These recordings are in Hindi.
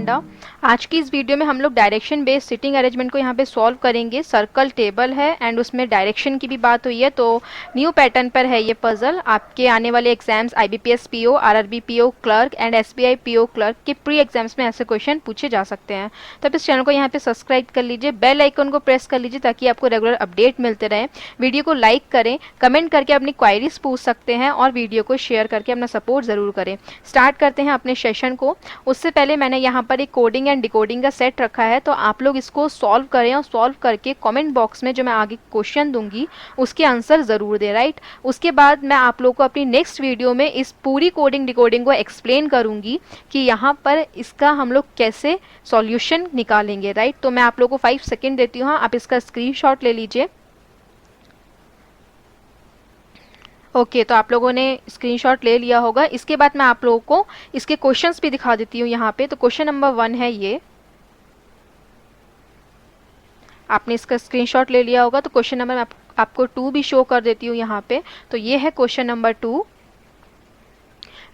पांडा। आज की इस वीडियो में हम लोग डायरेक्शन बेस्ड सिटिंग अरेंजमेंट को यहाँ पे सॉल्व करेंगे। सर्कल टेबल है एंड उसमें डायरेक्शन की भी बात हुई है, तो न्यू पैटर्न पर है ये पजल। आपके आने वाले exams IBPS PO, RRB PO clerk and SBI PO clerk के प्री एग्जाम्स में ऐसे क्वेश्चन पूछे जा सकते हैं। तो आप इस चैनल को यहाँ पे सब्सक्राइब कर लीजिए, बेल आइकन को प्रेस कर लीजिए ताकि आपको रेगुलर अपडेट मिलते रहे। वीडियो को लाइक करें, कमेंट करके अपनी क्वायरीज पूछ सकते हैं और वीडियो को शेयर करके अपना सपोर्ट ज़रूर करें। स्टार्ट करते हैं अपने सेशन को। उससे पहले मैंने यहाँ पर एक कोडिंग एंड डिकोडिंग का सेट रखा है, तो आप लोग इसको सॉल्व करें और सॉल्व करके कमेंट बॉक्स में जो मैं आगे क्वेश्चन दूंगी उसके आंसर ज़रूर दें, राइट। उसके बाद मैं आप लोग को अपनी नेक्स्ट वीडियो में इस पूरी कोडिंग डिकोडिंग को एक्सप्लेन करूंगी कि यहाँ पर इसका हम लोग कैसे सॉल्यूशन निकालेंगे, राइट। तो मैं आप लोग को 5 सेकेंड देती हूँ, आप इसका स्क्रीनशॉट ले लीजिए। ओके, तो आप लोगों ने स्क्रीनशॉट ले लिया होगा। इसके बाद मैं आप लोगों को इसके क्वेश्चंस भी दिखा देती हूँ यहाँ पे। तो क्वेश्चन नंबर 1 है ये, आपने इसका स्क्रीनशॉट ले लिया होगा। तो क्वेश्चन नंबर मैं आपको 2 भी शो कर देती हूँ यहाँ पे। तो ये है question number 2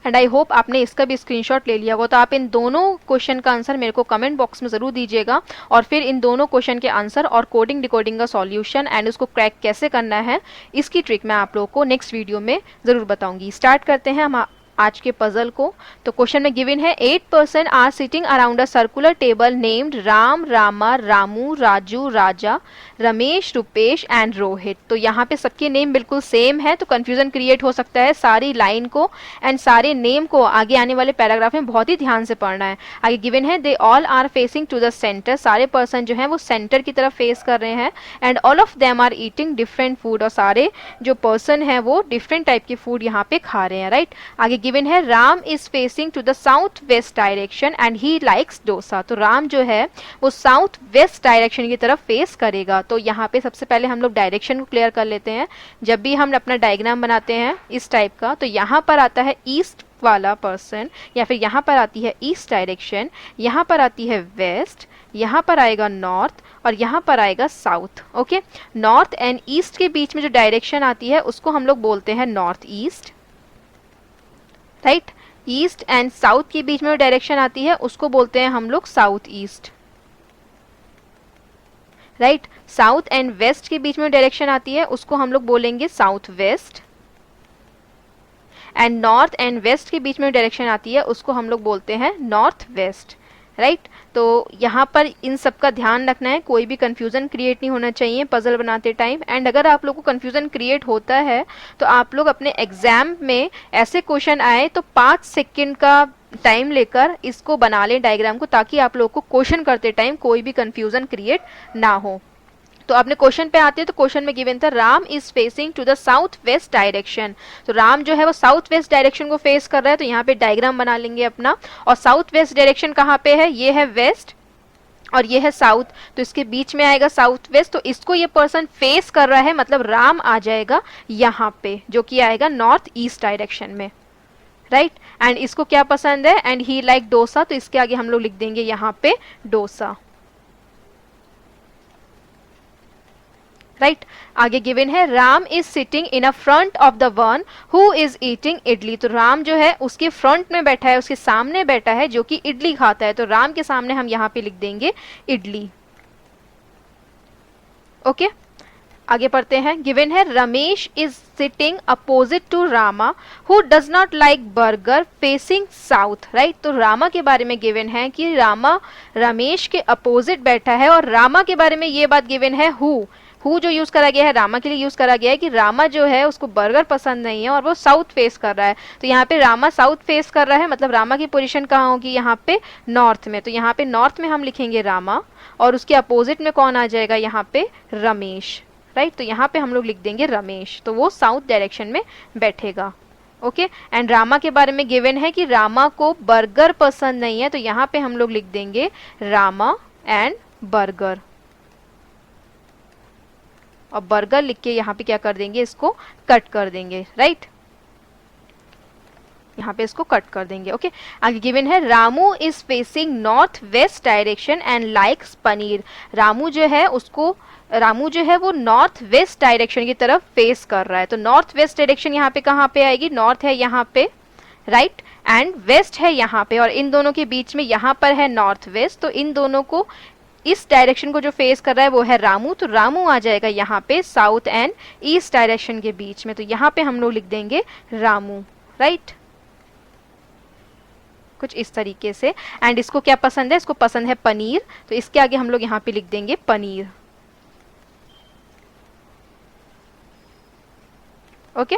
and I hope आपने इसका भी स्क्रीनशॉट ले लिया होगा। तो आप इन दोनों क्वेश्चन का आंसर मेरे को कमेंट बॉक्स में ज़रूर दीजिएगा और फिर इन दोनों क्वेश्चन के आंसर और कोडिंग डिकोडिंग का सॉल्यूशन एंड उसको क्रैक कैसे करना है इसकी ट्रिक मैं आप लोगों को नेक्स्ट वीडियो में ज़रूर बताऊंगी। स्टार्ट करते हैं हम आज के पजल को। तो क्वेश्चन में गिवन है 8 person are sitting around a circular table named Ram, Rama, Ramu, Raju, Raja, Ramesh, Rupesh and Rohit. तो यहाँ पे सबके नेम बिल्कुल सेम है, तो कंफ्यूजन क्रिएट हो सकता है। सारी लाइन को एंड सारे नेम को आगे आने वाले पैराग्राफ में बहुत ही ध्यान से पढ़ना है। आगे गिवन है they all are facing to the centre, सारे पर्सन जो है वो सेंटर की तरफ फेस कर रहे हैं and all of them are eating different food, और सारे जो पर्सन है वो डिफरेंट टाइप के फूड यहाँ पे खा रहे हैं, राइट। आगे गिवन है Ram is facing to the south west direction and he likes dosa. तो राम जो है वो साउथ वेस्ट डायरेक्शन की तरफ फेस करेगा। तो यहाँ पे सबसे पहले हम लोग डायरेक्शन को क्लियर कर लेते हैं। जब भी हम अपना डायग्राम बनाते हैं इस टाइप का, तो यहाँ पर आता है ईस्ट वाला पर्सन, या फिर यहाँ पर आती है ईस्ट डायरेक्शन, यहाँ पर आती है वेस्ट, यहाँ पर आएगा नॉर्थ और यहाँ पर आएगा south. Okay, north and east के बीच में जो डायरेक्शन आती है उसको हम लोग बोलते हैं north east, right. East and south के बीच में जो डायरेक्शन आती है उसको बोलते हैं हम लोग south east, right. South and west के बीच में डायरेक्शन आती है उसको हम लोग बोलेंगे south west, and north and west के बीच में डायरेक्शन आती है उसको हम लोग बोलते हैं नॉर्थ वेस्ट, राइट। तो यहाँ पर इन सब का ध्यान रखना है, कोई भी कंफ्यूजन क्रिएट नहीं होना चाहिए पजल बनाते टाइम। एंड अगर आप लोग को कंफ्यूजन क्रिएट होता है तो आप लोग अपने एग्जाम में ऐसे क्वेश्चन आए तो 5 सेकेंड का टाइम लेकर इसको बना लें डायग्राम को, ताकि आप लोग को क्वेश्चन करते टाइम कोई भी कंफ्यूजन क्रिएट ना हो। तो अपने क्वेश्चन पे आते हैं। तो क्वेश्चन में गिवन था Ram is facing to the south west direction. तो राम जो है वो साउथ वेस्ट डायरेक्शन को फेस कर रहा है, तो यहाँ पे डायग्राम बना लेंगे अपना। और साउथ वेस्ट डायरेक्शन कहाँ पे है, ये है वेस्ट और ये है साउथ, तो इसके बीच में आएगा साउथ वेस्ट। तो इसको ये पर्सन फेस कर रहा है, मतलब राम आ जाएगा यहाँ पे, जो कि आएगा नॉर्थ ईस्ट डायरेक्शन में, राइट। एंड इसको क्या पसंद है, एंड ही लाइक डोसा, तो इसके आगे हम लोग लिख देंगे यहाँ पे डोसा, राइट। आगे गिवन है Ram is sitting in a front of the one who is eating idli. तो राम जो है उसके फ्रंट में बैठा है, उसके सामने बैठा है जो कि इडली खाता है। तो राम के सामने हम यहाँ पे लिख देंगे इडली। ओके, आगे पढ़ते हैं। गिवन है Ramesh is sitting opposite to Rama who does not like burger facing south, right. तो रामा के बारे में गिवन है कि रामा रमेश के अपोजिट बैठा है, और रामा के बारे में ये बात गिवन है हु जो यूज करा गया है रामा के लिए यूज करा गया है कि रामा जो है उसको बर्गर पसंद नहीं है और वो साउथ फेस कर रहा है। तो यहाँ पे रामा साउथ फेस कर रहा है, मतलब रामा की पोजीशन कहाँ होगी, यहाँ पे नॉर्थ में। तो यहाँ पे नॉर्थ में हम लिखेंगे रामा और उसके अपोजिट में कौन आ जाएगा, यहाँ पे रमेश, राइट। तो यहाँ पे हम लोग लिख देंगे रमेश, तो वो साउथ डायरेक्शन में बैठेगा। ओके, एंड रामा के बारे में गिवन है कि रामा को बर्गर पसंद नहीं है, तो यहाँ पे हम लोग लिख देंगे रामा एंड बर्गर, और बर्गर लिख के यहाँ पे क्या कर देंगे, इसको कट कर देंगे, राइट। यहाँ पे इसको कट कर देंगे। ओके, आगे गिवन है Ramu is facing north west direction and likes paneer. Ramu जो है वो नॉर्थ वेस्ट डायरेक्शन की तरफ फेस कर रहा है। तो नॉर्थ वेस्ट डायरेक्शन यहाँ पे कहाँ पे आएगी, नॉर्थ है यहाँ पे, राइट, एंड वेस्ट है यहाँ पे, और इन दोनों के बीच में यहाँ पर है नॉर्थ वेस्ट, तो इन दोनों को इस डायरेक्शन को जो फेस कर रहा है वो है रामू, तो रामू आ जाएगा यहाँ पे साउथ एंड ईस्ट डायरेक्शन के बीच में, तो यहाँ पे हम लोग लिख देंगे रामू, राइट, कुछ इस तरीके से। एंड इसको क्या पसंद है, इसको पसंद है पनीर, तो इसके आगे हम लोग यहाँ पे लिख देंगे पनीर। ओके,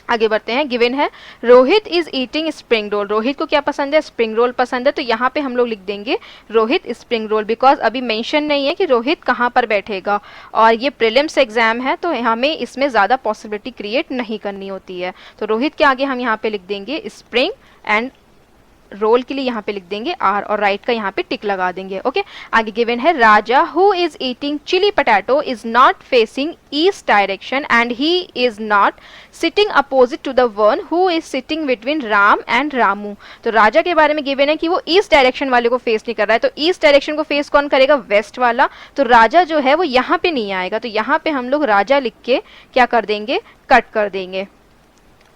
आगे बढ़ते हैं। गिवन है Rohit is eating spring roll, Rohit को क्या पसंद है, स्प्रिंग रोल पसंद है, तो यहाँ पे हम लोग लिख देंगे रोहित स्प्रिंग रोल, बिकॉज अभी मेंशन नहीं है कि रोहित कहाँ पर बैठेगा, और ये प्रीलिम्स एग्जाम है तो हमें इसमें ज़्यादा पॉसिबिलिटी क्रिएट नहीं करनी होती है, तो रोहित के आगे हम यहाँ पे लिख देंगे स्प्रिंग, एंड रोल के लिए यहाँ पे लिख देंगे आर, और राइट का यहाँ पे टिक लगा देंगे। ओके, आगे गिवन है Raja who is eating chilli potato is not facing east direction and he is not sitting opposite to the one who is sitting between Ram and Ramu, तो राजा के बारे में गिवन है कि वो ईस्ट डायरेक्शन वाले को फेस नहीं कर रहा है, तो ईस्ट डायरेक्शन को फेस कौन करेगा, वेस्ट वाला, तो राजा जो है वो यहाँ पे नहीं आएगा, तो यहाँ पे हम लोग राजा लिख के क्या कर देंगे, कट कर देंगे।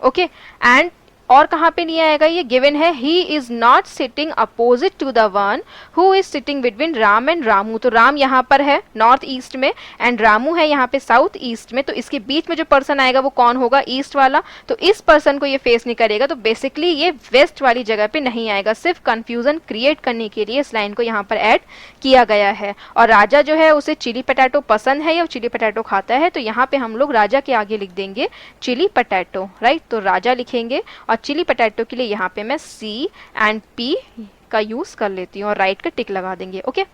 ओके, एंड और कहाँ पे नहीं आएगा, ये गिवन है he is not sitting opposite to the one who is sitting between Ram and Ramu, तो राम यहाँ पर है नॉर्थ ईस्ट में एंड रामू है यहाँ पे साउथ ईस्ट में, तो इसके बीच में जो पर्सन आएगा वो कौन होगा, ईस्ट वाला, तो इस पर्सन को ये फेस नहीं करेगा, तो बेसिकली ये वेस्ट वाली जगह पे नहीं आएगा, सिर्फ कंफ्यूजन क्रिएट करने के लिए इस लाइन को यहाँ पर ऐड किया गया है। और राजा जो है उसे चिली पटैटो पसंद है या चिली पटैटो खाता है, तो यहाँ पे हम लोग राजा के आगे लिख देंगे चिली पटैटो, राइट, तो राजा लिखेंगे, और चिली पटैटो के लिए यहाँ पे मैं सी एंड पी का यूज कर लेती हूँ, और राइट का टिक लगा देंगे। ओके,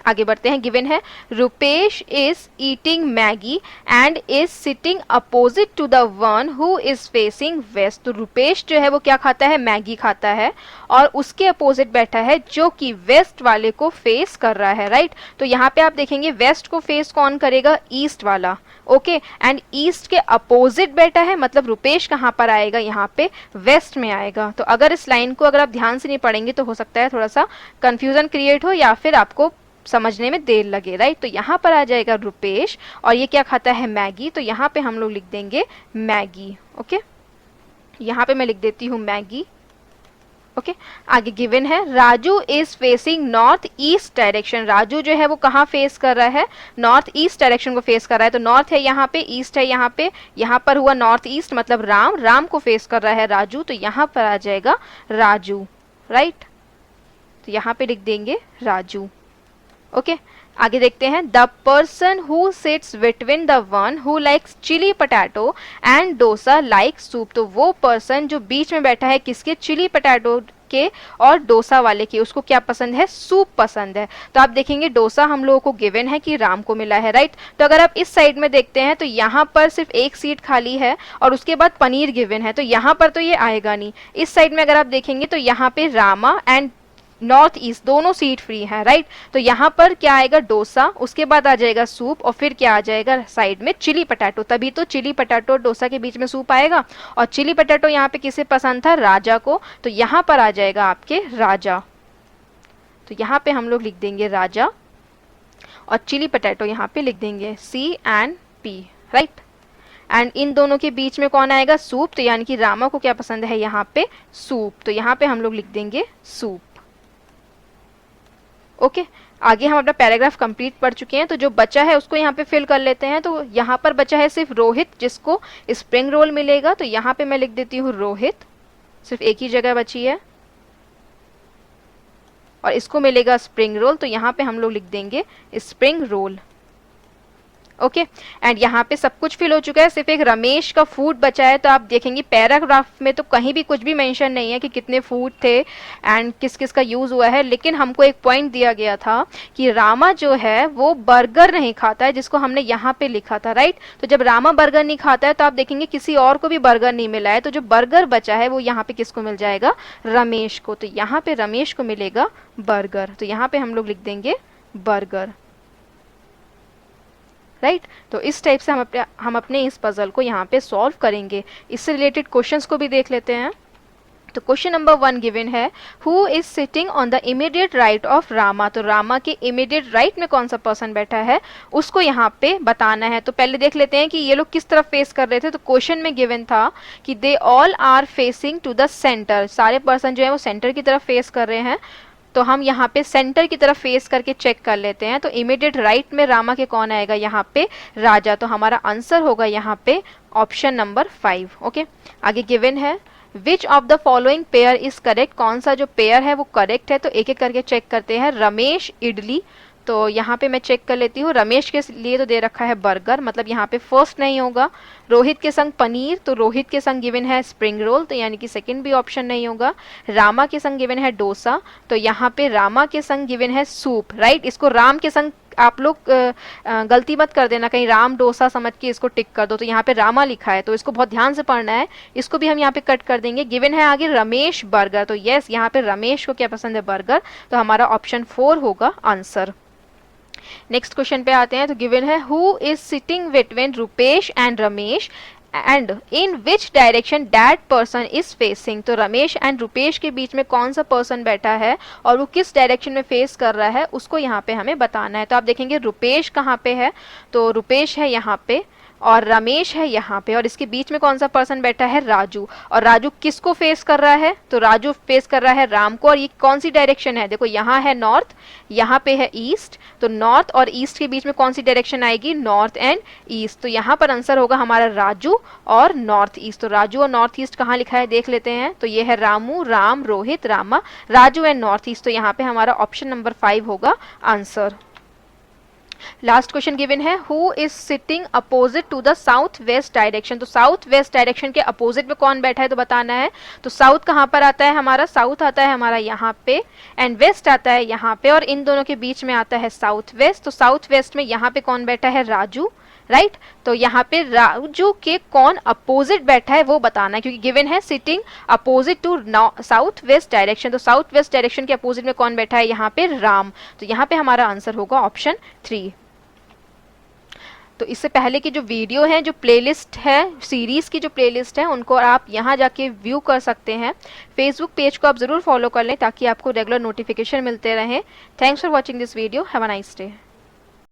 आगे बढ़ते हैं। गिवन है Rupesh is eating Maggi and is sitting opposite to the one who is facing west, तो रुपेश जो है वो क्या खाता है, मैगी खाता है, और उसके अपोजिट बैठा है जो कि वेस्ट वाले को फेस कर रहा है, राइट, तो यहाँ पे आप देखेंगे वेस्ट को फेस कौन करेगा, ईस्ट वाला। ओके, एंड ईस्ट के अपोजिट बैठा है, मतलब रुपेश कहाँ पर आएगा, यहाँ पे वेस्ट में आएगा, तो अगर इस लाइन को अगर आप ध्यान से नहीं पढ़ेंगे तो हो सकता है थोड़ा सा कंफ्यूजन क्रिएट हो या फिर आपको समझने में देर लगे, राइट, तो यहाँ पर आ जाएगा रुपेश, और ये क्या खाता है, मैगी, तो यहाँ पे हम लोग लिख देंगे मैगी। ओके, यहाँ पे मैं लिख देती हूँ मैगी। ओके, आगे गिवन है Raju is facing north east direction, Raju जो है वो कहाँ फेस कर रहा है, नॉर्थ ईस्ट डायरेक्शन को फेस कर रहा है, तो नॉर्थ है यहाँ पे, ईस्ट है यहाँ पे, यहाँ पर हुआ नॉर्थ ईस्ट, मतलब राम, राम को फेस कर रहा है राजू, तो यहाँ पर आ जाएगा राजू, राइट, तो यहाँ पे लिख देंगे राजू। ओके, आगे देखते हैं। The person who sits between the one who likes chilli potato and dosa like soup, तो वो पर्सन जो बीच में बैठा है किसके, चिली पटैटो के और डोसा वाले के, उसको क्या पसंद है, सूप पसंद है, तो आप देखेंगे डोसा हम लोगों को गिवन है कि राम को मिला है, राइट, तो अगर आप इस साइड में देखते हैं तो यहाँ पर सिर्फ एक सीट खाली है और उसके बाद पनीर गिवन है, तो यहाँ पर तो ये आएगा नहीं। इस साइड में अगर आप देखेंगे तो यहाँ पे रामा एंड नॉर्थ ईस्ट दोनों सीट फ्री है, राइट, तो यहाँ पर क्या आएगा, डोसा, उसके बाद आ जाएगा सूप, और फिर क्या आ जाएगा साइड में, चिली पटाटो, तभी तो चिली पटाटो और डोसा के बीच में सूप आएगा, और चिली पटाटो यहाँ पे किसे पसंद था, राजा को, तो यहाँ पर आ जाएगा आपके राजा, तो यहाँ पे हम लोग लिख देंगे राजा, और चिली पटाटो यहाँ पे लिख देंगे C and P, right, and इन दोनों के बीच में कौन आएगा, सूप, तो यानी कि रामा को क्या पसंद है यहाँ पे, सूप, तो यहाँ पे हम लोग लिख देंगे सूप। ओके, आगे हम अपना पैराग्राफ कंप्लीट पढ़ चुके हैं, तो जो बचा है उसको यहाँ पे फिल कर लेते हैं। तो यहाँ पर बचा है सिर्फ रोहित जिसको स्प्रिंग रोल मिलेगा, तो यहाँ पे मैं लिख देती हूँ रोहित, सिर्फ एक ही जगह बची है, और इसको मिलेगा स्प्रिंग रोल, तो यहाँ पे हम लोग लिख देंगे स्प्रिंग रोल। ओके, एंड यहाँ पे सब कुछ फिल हो चुका है, सिर्फ एक रमेश का फूड बचा है, तो आप देखेंगे पैराग्राफ में तो कहीं भी कुछ भी मेंशन नहीं है कि कितने फूड थे एंड किस किस का यूज़ हुआ है, लेकिन हमको एक पॉइंट दिया गया था कि रामा जो है वो बर्गर नहीं खाता है, जिसको हमने यहाँ पे लिखा था, राइट, तो जब रामा बर्गर नहीं खाता है तो आप देखेंगे किसी और को भी बर्गर नहीं मिला है, तो जो बर्गर बचा है वो यहाँ पे किसको मिल जाएगा, रमेश को, तो यहाँ पे रमेश को मिलेगा बर्गर, तो यहाँ पे हम लोग लिख देंगे बर्गर, राइट, तो इस टाइप से हम अपने इस पजल को यहाँ पे सॉल्व करेंगे। इससे रिलेटेड क्वेश्चंस को भी देख लेते हैं। तो क्वेश्चन नंबर 1 गिवन है, who is sitting on the immediate right of Rama. तो रामा के इमीडिएट राइट में कौन सा पर्सन बैठा है उसको यहाँ पे बताना है। तो पहले देख लेते हैं कि ये लोग किस तरफ फेस कर रहे थे। तो क्वेश्चन में गिवन था कि they all are facing to the centre, सारे पर्सन जो है वो सेंटर की तरफ फेस कर रहे हैं। तो हम यहाँ पे सेंटर की तरफ फेस करके चेक कर लेते हैं। तो इमीडिएट राइट में रामा के कौन आएगा, यहाँ पे राजा। तो हमारा आंसर होगा यहाँ पे ऑप्शन नंबर 5। ओके, आगे गिवन है which of the following pair is correct. कौन सा जो पेयर है वो करेक्ट है। तो एक एक करके चेक करते हैं। रमेश इडली, तो यहाँ पे मैं चेक कर लेती हूँ। रमेश के लिए तो दे रखा है बर्गर, मतलब यहाँ पे फर्स्ट नहीं होगा। रोहित के संग पनीर, तो रोहित के संग गिवन है स्प्रिंग रोल, तो यानी कि सेकंड भी ऑप्शन नहीं होगा। रामा के संग गिवन है डोसा, तो यहाँ पे रामा के संग गिवन है सूप, राइट। इसको राम के संग आप लोग गलती मत कर देना, कहीं राम डोसा समझ के इसको टिक कर दो। तो यहाँ पे रामा लिखा है, तो इसको बहुत ध्यान से पढ़ना है। इसको भी हम यहाँ पे कट कर देंगे। गिवन है आगे रमेश बर्गर, तो यस यहाँ पे रमेश को क्या पसंद है, बर्गर। तो हमारा ऑप्शन 4 होगा आंसर। नेक्स्ट क्वेश्चन पे आते हैं। तो गिवन है who is sitting between Rupesh and Ramesh and in which direction that person is facing. तो रमेश एंड रुपेश के बीच में कौन सा पर्सन बैठा है और वो किस डायरेक्शन में फेस कर रहा है उसको यहाँ पे हमें बताना है। तो आप देखेंगे रुपेश कहाँ पे है, तो रुपेश है यहाँ पे और रमेश है यहाँ पे, और इसके बीच में कौन सा पर्सन बैठा है, राजू। और राजू किसको फेस कर रहा है, तो राजू फेस कर रहा है राम को। और ये कौन सी डायरेक्शन है, देखो यहाँ है नॉर्थ, यहाँ पे है ईस्ट। तो नॉर्थ और ईस्ट के बीच में कौन सी डायरेक्शन आएगी, नॉर्थ एंड ईस्ट। तो यहाँ पर आंसर होगा हमारा राजू और नॉर्थ ईस्ट। तो राजू और नॉर्थ ईस्ट कहाँ लिखा है देख लेते हैं। तो ये है Ramu, Ram, Rohit, Rama, Raju and north east. तो यहाँ पे हमारा ऑप्शन नंबर 5 होगा आंसर। लास्ट क्वेश्चन गिवन है who is sitting opposite to the south west direction. तो साउथ वेस्ट डायरेक्शन के अपोजिट में कौन बैठा है तो बताना है। तो साउथ कहाँ पर आता है हमारा, साउथ आता है हमारा यहाँ पे एंड वेस्ट आता है यहाँ पे, और इन दोनों के बीच में आता है साउथ वेस्ट। तो साउथ वेस्ट में यहाँ पे कौन बैठा है, राजू, राइट। तो यहाँ पे राजू के कौन अपोजिट बैठा है वो बताना है, क्योंकि गिवन है sitting opposite to south west direction. तो साउथ वेस्ट डायरेक्शन के अपोजिट में कौन बैठा है, यहाँ पे राम। तो यहाँ पे हमारा आंसर होगा ऑप्शन 3। तो इससे पहले की जो वीडियो है, जो प्लेलिस्ट है, सीरीज की जो प्लेलिस्ट है, उनको आप यहाँ जाके व्यू कर सकते हैं। फेसबुक पेज को आप ज़रूर फॉलो कर लें ताकि आपको रेगुलर नोटिफिकेशन मिलते रहें। Thanks for watching this video. Have a nice day.